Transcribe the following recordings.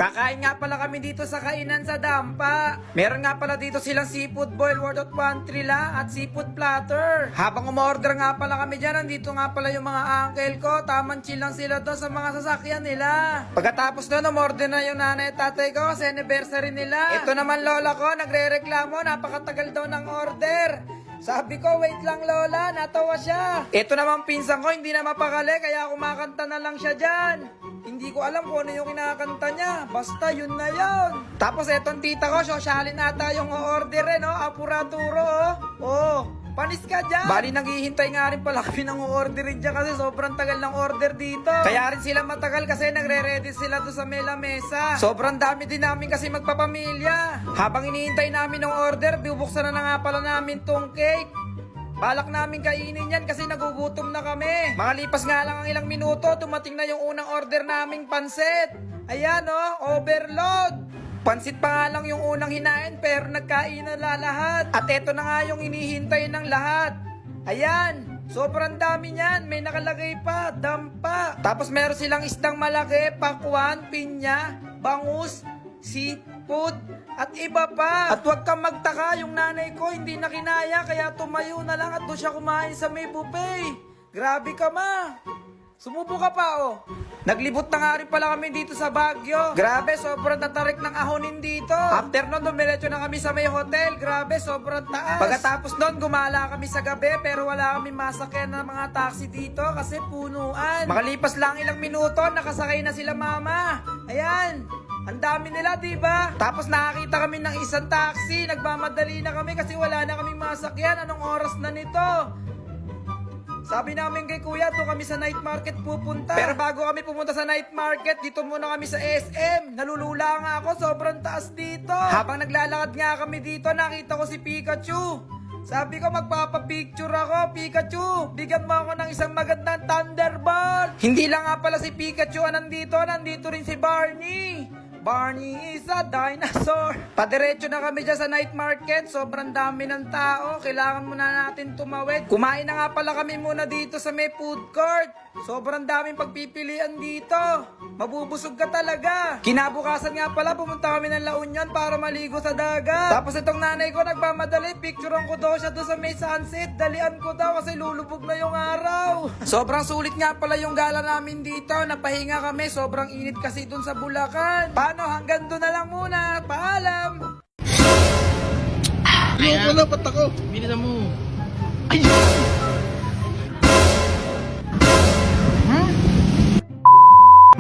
Kakain nga pala kami dito sa kainan sa Dampa. Meron nga pala dito silang seafood boil worth of 1.3 lang at seafood platter. Habang umorder nga pala kami dyan, nandito nga pala yung mga uncle ko. Tamang chill lang sila doon sa mga sasakyan nila. Pagkatapos doon, umorder na yung nanay at tatay ko kasi anniversary nila. Ito naman lola ko, nagre-reklamo, napakatagal daw ng order. Sabi ko, wait lang lola, natawa siya. Ito naman pinsan ko, hindi na mapakali, kaya kumakanta na lang siya dyan. Hindi ko alam kung ano yung kinakanta niya. Basta yun na yun. Tapos etong tita ko, sosyalin ata yung order no? Apuraturo oh. Panis ka dyan. Bali naghihintay nga rin pala kami ng orderin dyan kasi sobrang tagal ng order dito. Kaya rin sila matagal kasi nagre-ready sila doon sa mela mesa. Sobrang dami din namin kasi magpapamilya. Habang hinihintay namin ng order, bubuksan na nga pala namin tong cake. Balak namin kainin yan kasi nagugutom na kami. Makalipas nga lang ang ilang minuto, dumating na yung unang order naming pansit. Ayan overload. Pansit pa nga lang yung unang hinain pero nagkain na lahat. At eto na nga yung inihintay ng lahat. Ayan, sobrang dami niyan. May nakalagay pa, dampa. Tapos meron silang isdang malaki, pakwan, pinya, bangus, seafood, at iba pa. At huwag kang magtaka, yung nanay ko hindi na kinaya kaya tumayo na lang at doon siya kumain sa may buffet. Grabe ka ma. Sumubo ka pa Naglibot na nga rin pala kami dito sa Baguio. Grabe, sobrang tatarik ng ahonin dito. After nun, dumiretso na kami sa may hotel. Grabe, sobrang taas. Pagkatapos nun, gumala kami sa gabi pero wala kami masakyan ng mga taxi dito kasi punuan. Makalipas lang ilang minuto, nakasakay na sila mama. Ayan. Ang dami nila, diba? Tapos nakakita kami ng isang taxi. Nagmamadali na kami kasi wala na kaming masakyan. Anong oras na nito? Sabi namin kay kuya, doon kami sa night market pupunta. Pero bago kami pumunta sa night market, dito muna kami sa SM. Nalulula nga ako, sobrang taas dito. Habang naglalakad nga kami dito, nakita ko si Pikachu. Sabi ko, magpapapicture ako, Pikachu. Bigyan mo ako ng isang magandang Thunderbolt. Hindi lang nga pala si Pikachu ang nandito rin si Barney. Barney is a dinosaur. Padiretso na kami dyan sa night market. Sobrang dami ng tao. Kailangan muna natin tumawid. Kumain na nga pala kami muna dito sa may food court. Sobrang daming pagpipilian dito. Mabubusog ka talaga. Kinabukasan nga pala, pumunta kami ng La Union para maligo sa dagat. Tapos itong nanay ko nagmamadali. Picturean ko daw siya doon sa may sunset. Dalian ko daw kasi lulubog na yung araw. Sobrang sulit nga pala yung gala namin dito. Napahinga kami. Sobrang init kasi doon sa Bulacan. Paano? Hanggang doon na lang muna. Paalam. Ayoko na, ba't ako? Bilisan mo. Ay!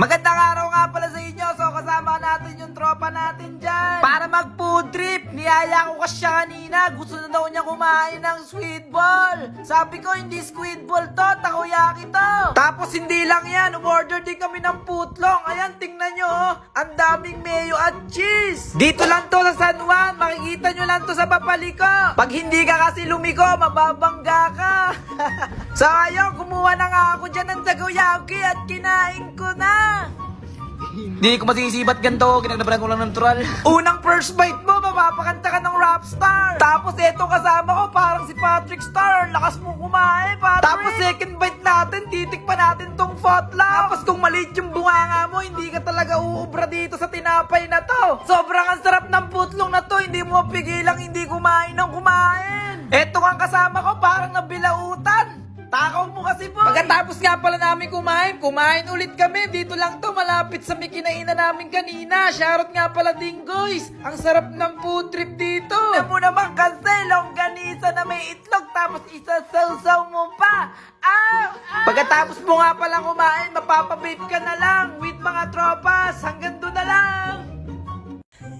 Magandang araw nga pala sa inyo. So kasama natin yung tropa natin dyan para mag food trip. Niyaya ko kasi siya kanina. Gusto na daw niya kumain ng squid ball. Sabi ko hindi squid ball to, takoyaki to. Tapos hindi lang yan, umorder din kami ng putlong. Ayan, tingnan nyo ang daming mayo at cheese. Dito lang to sa San Juan. Makikita nyo lang to sa Papaliko. Pag hindi ka kasi lumiko, mababangga ka. So ayun, kumuha na nga ako dyan ng takoyaki at kinain ko na. Di ko masisibat ganito, ginagnabalan ko lang natural. Unang first bite mo, mapapakanta ka ng rap star. Tapos eto kasama ko, parang si Patrick Star. Lakas mo kumain, Patrick. Tapos second bite natin, titik pa natin tong footlong. Tapos kung maliit yung bunganga mo, hindi ka talaga uubra dito sa tinapay na to. Sobrang ang sarap ng footlong na to, hindi mo pigilang hindi kumain ng kumain. Eto ang kasama ko, parang nabilautan. Takaw mo kasi po. Pagkatapos nga pala namin kumain ulit kami. Dito lang to, malapit sa may kinainan namin kanina. Shoutout nga pala Dinggoys. Ang sarap ng food trip dito. Alam mo naman kasi, longganisa na may itlog, tapos isasawsaw mo pa. Pagkatapos mo nga pala kumain, mapapababe ka na lang with mga tropas. Hanggang doon na lang.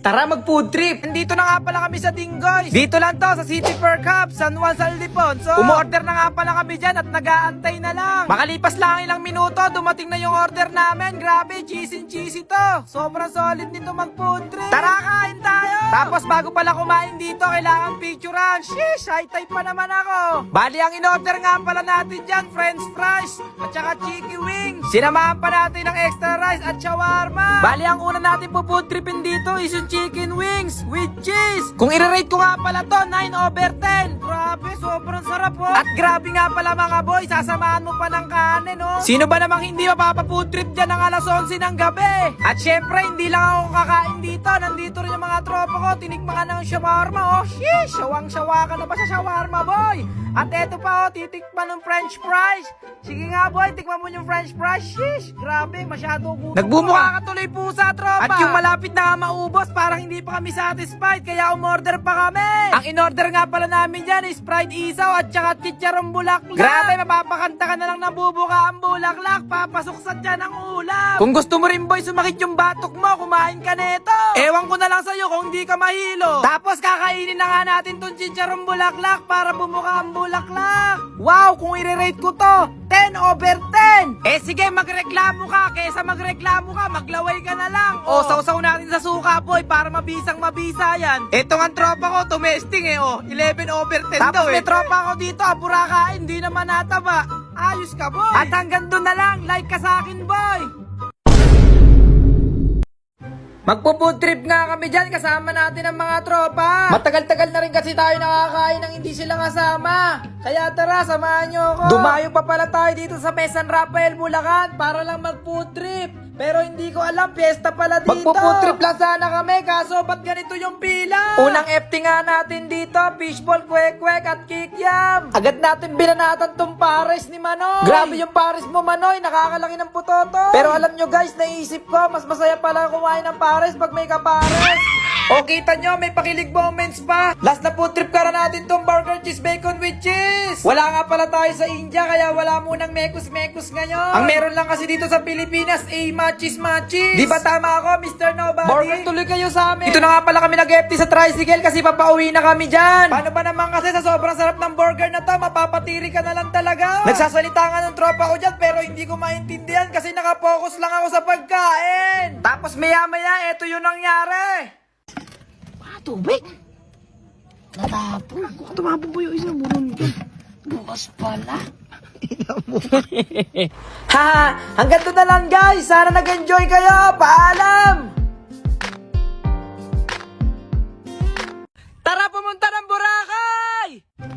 Tara mag-food trip! Nandito na nga pala kami sa Dinggoys. Dito lang to sa City Fair Cup, San Juan Saldiponso. Umorder na nga pala kami dyan at nag-aantay na lang. Makalipas lang ilang minuto, dumating na yung order namin. Grabe, cheesy to. Sobrang solid nito mag-food trip. Tara, kain tayo! Tapos bago pala kumain dito, kailangan picturean. Sheesh, high type pa naman ako. Bali, ang in-order nga pala natin dyan, french fries at saka chicken wings. Sinamahan pa natin ng extra rice at shawarma. Bali, ang una natin po food tripin dito is yung chicken wings with cheese. Kung i-rate ko nga pala to, 9/10. Grabe, sobrang sarap oh. At grabe nga pala mga boy, sasamahan mo pa ng kanin oh. Sino ba namang hindi mapapafood trip dyan ng alas 11 ng gabi? At syempre, hindi lang ako kakain dito. Nandito rin yung mga tropa ko. Tinikman ka ng shawarma oh. Sheesh, shawang-shawa ka na ba sa shawarma boy? At eto pa oh, titikman ng french fries. Sige nga boy, tikman mo yung french fries. Sheesh, grabe, masyado gutom. Nagbumukha ka tuloy pusa, tropa. At yung malapit na nga maubos, parang hindi pa kami satisfied, kaya umorder pa kami. Ang in-order nga pala namin dyan is fried isaw at saka chicharong bulaklak. Grabe, mapapakanta ka na lang ng bubuka ang bulaklak. Papasok sa dyan ang ulam. Kung gusto mo rin boy, sumakit yung batok mo, kumain ka neto. Ewan ko na lang sa'yo kung hindi ka mahilo. Tapos kakainin na nga natin tong chicharong bulaklak para bumuka ang bulaklak. Wow, kung i-rate ko to, 10/10. Eh sige, magreklamo ka. Kesa magreklamo ka, maglaway ka na lang. O, sausaw natin sa suka, boy, para mabisang mabisa yan. Eto nga tropa ko, tumesting eh, oh. 11/10 Tapos may tropa ko dito, buraka, hindi naman nataba. Ayos ka, boy. At hanggang doon na lang, like ka sa akin, boy. Magpo-food trip nga kami dyan, kasama natin ang mga tropa. Matagal-tagal na rin kasi tayo nakakain ng hindi sila kasama. Kaya tara, samahan nyo ako. Dumayo pa pala tayo dito sa San Rafael, Bulacan para lang mag-food trip. Pero hindi ko alam, fiesta pala dito. Magpo-food trip lang sana kami, kaso ba't ganito yung pila? Unang FT nga natin dito, fishball, kwek-kwek at kikiam. Agad natin binanatan tong pares ni Manoy. Grabe yung pares mo, Manoy, nakakalaki ng putoto. Pero alam nyo guys, naisip ko, mas masaya pala kumain ng pares pag may kapares. O kita nyo, may pakilig moments pa. Last na food trip ka na natin tong burger cheese bacon with cheese. Wala nga pala tayo sa India, kaya wala munang mekus-mekus ngayon. Ang meron lang kasi dito sa Pilipinas, machis. Di ba tama ako, Mr. Nobody? Burger tuloy kayo sa amin. Ito na nga pala kami nag-FT sa tricycle kasi papauwi na kami dyan. Paano ba naman kasi sa sobrang sarap ng burger na to, mapapatiri ka na lang talaga. Nagsasalita nga ng tropa ko dyan pero hindi ko maintindihan kasi nakapokus lang ako sa pagkain. Tapos maya-maya, eto yung nangyari. Tubig. Natapon. Kung tumapon po yung isang buron ko. Bukas pala. Haha, hanggang doon na lang guys. Sana nag-enjoy kayo. Paalam! Tara, pumunta ng Boracay!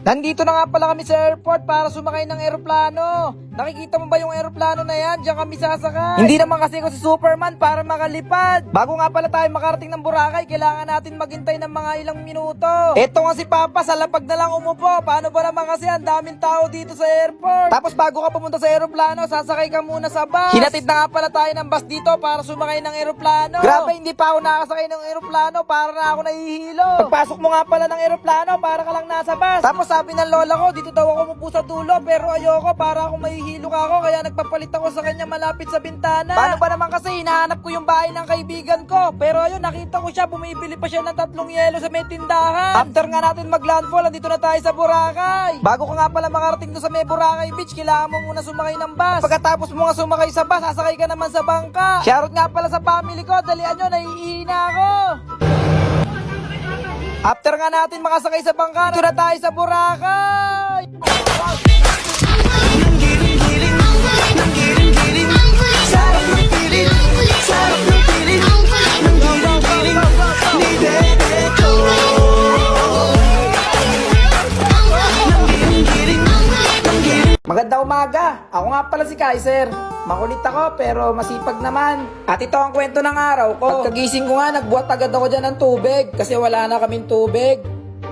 Nandito na nga pala kami sa airport para sumakay ng eroplano. Nakikita mo ba yung eroplano na yan? Diyan kami sasakay. Hindi naman kasi ako si Superman para makalipad. Bago nga pala tayo makarating ng Boracay, kailangan natin maghintay ng mga ilang minuto. Eto nga si Papa, sa lapag na lang umupo. Paano ba naman kasi ang daming tao dito sa airport? Tapos bago ka pumunta sa eroplano, sasakay ka muna sa bus. Hinatid na nga pala tayo ng bus dito para sumakay ng eroplano. Grabe, hindi pa ako nakasakay ng eroplano, para na ako nahihilo. Pagpasok mo nga pala ng eroplano, para ka lang nasa bus. Tapos sabi ng lola ko, dito daw ako umupo sa dulo, pero ayoko, para ako mahihilo ka ako, kaya nagpapalit ako sa kanya malapit sa bintana. Paano ba naman kasi, hinahanap ko yung bahay ng kaibigan ko, pero ayun, nakita ko siya, bumibili pa siya ng 3 yelo sa may tindahan. After nga natin mag-landfall, andito na tayo sa Boracay. Bago ka nga pala makarating doon sa may Boracay Beach, kailangan mo muna sumakay ng bus. Pagkatapos mo nga sumakay sa bus, sasakay ka naman sa bangka. Shoutout nga pala sa family ko, dalian nyo, naiihina ako. After nga natin makasakay sa bangka, ito na tayo sa Boracay! Magandang umaga! Ako nga pala si Kaiser. Makulit ako pero masipag naman. At ito ang kwento ng araw ko. Pagkagising ko nga, nagbuhat agad ako dyan ng tubig kasi wala na kaming tubig.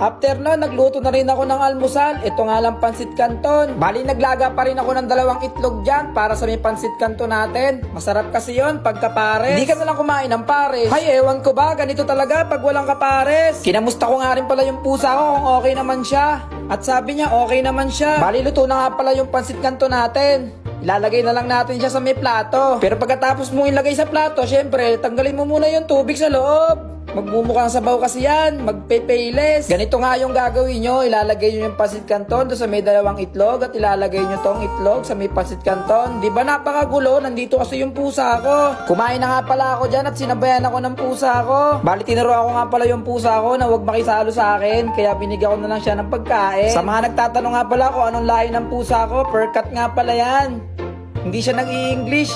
After nun, nagluto na rin ako ng almusal. Ito nga lang pansit canton. Bali, naglaga pa rin ako ng 2 itlog dyan para sa may pansit canton natin. Masarap kasi yon pagka pares. Hindi ka na lang kumain ng pares. Ay, ewan ko ba, ganito talaga pag walang kapares. Kinamusta ko nga rin pala yung pusa ko kung okay naman siya. At sabi niya, okay naman siya. Bali, luto na nga pala yung pansit canton natin. Ilalagay na lang natin siya sa may plato. Pero pagkatapos mong ilagay sa plato, syempre, tanggalin mo muna yung tubig sa loob. Magmumukhang sabaw kasi yan, magpepeles. Ganito nga yung gagawin nyo, ilalagay nyo yung pansit canton doon sa may 2 itlog at ilalagay nyo tong itlog sa may pansit canton. Di ba napakagulo? Nandito kasi yung pusa ko. Kumain na nga pala ako dyan at sinabayan ako ng pusa ko. Bali, tinuruan ko nga pala yung pusa ko na huwag makisalo sa akin, kaya binigyan ko na lang siya ng pagkain. Sa mga nagtatanong nga pala kung anong lahi ng pusa ko, Percat nga pala yan. Hindi siya nag-i-English.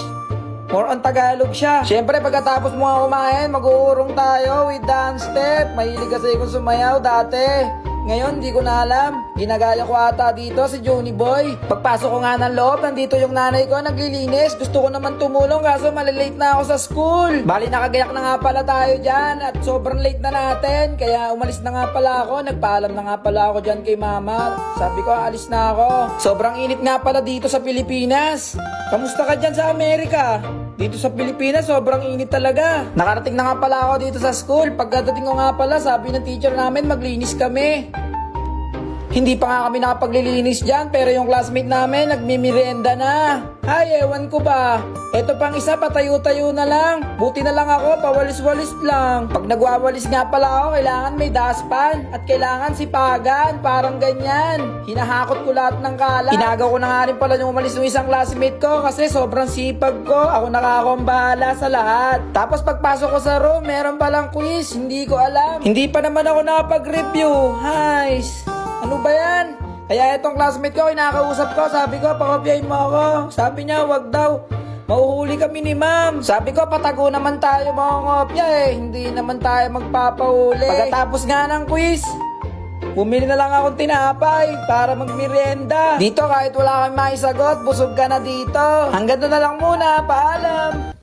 More on Tagalog siya. Siyempre, pagkatapos mo nga kumain, mag-uurong tayo with dance step. Mahilig kasi akong sumayaw dati. Ngayon, di ko na alam. Ginagaya ko ata dito si Johnny Boy. Pagpasok ko nga ng loob, nandito yung nanay ko, naglilinis. Gusto ko naman tumulong kaso malilate na ako sa school. Bali, nakagayak na nga pala tayo dyan at sobrang late na natin. Kaya umalis na nga pala ako. Nagpaalam na nga pala ako dyan kay mama. Sabi ko, alis na ako. Sobrang init nga pala dito sa Pilipinas. Kamusta ka dyan sa Amerika? Dito sa Pilipinas, sobrang init talaga. Nakarating na nga pala ako dito sa school. Pagkadating ko nga pala, sabi ng teacher namin, maglinis kami. Hindi pa nga kami nakapaglilinis dyan, pero yung classmate namin, nagmimerienda na. Ay, ewan ko ba. Eto pang isa, patayo-tayo na lang. Buti na lang ako, pawalis-walis lang. Pag nagwawalis nga pala ako, kailangan may dustpan. At kailangan sipagan, parang ganyan. Hinahakot ko lahat ng kalat. Inagaw ko na nga rin pala yung umalis ng isang classmate ko kasi sobrang sipag ko. Ako nakakong bahala sa lahat. Tapos pagpasok ko sa room, meron palang quiz. Hindi ko alam. Hindi pa naman ako nakapag-review. Hays. Ano ba yan? Kaya itong classmate ko, kinakausap ko, sabi ko, pakopyahin mo ako. Sabi niya, wag daw. Mauhuli kami ni ma'am. Sabi ko, patago naman tayo makakopya eh. Hindi naman tayo magpapahuli. Pagkatapos nga ng quiz, bumili na lang akong tinapay para magmerienda. Dito kahit wala kang maisagot, busog ka na dito. Hanggang doon na lang muna, paalam.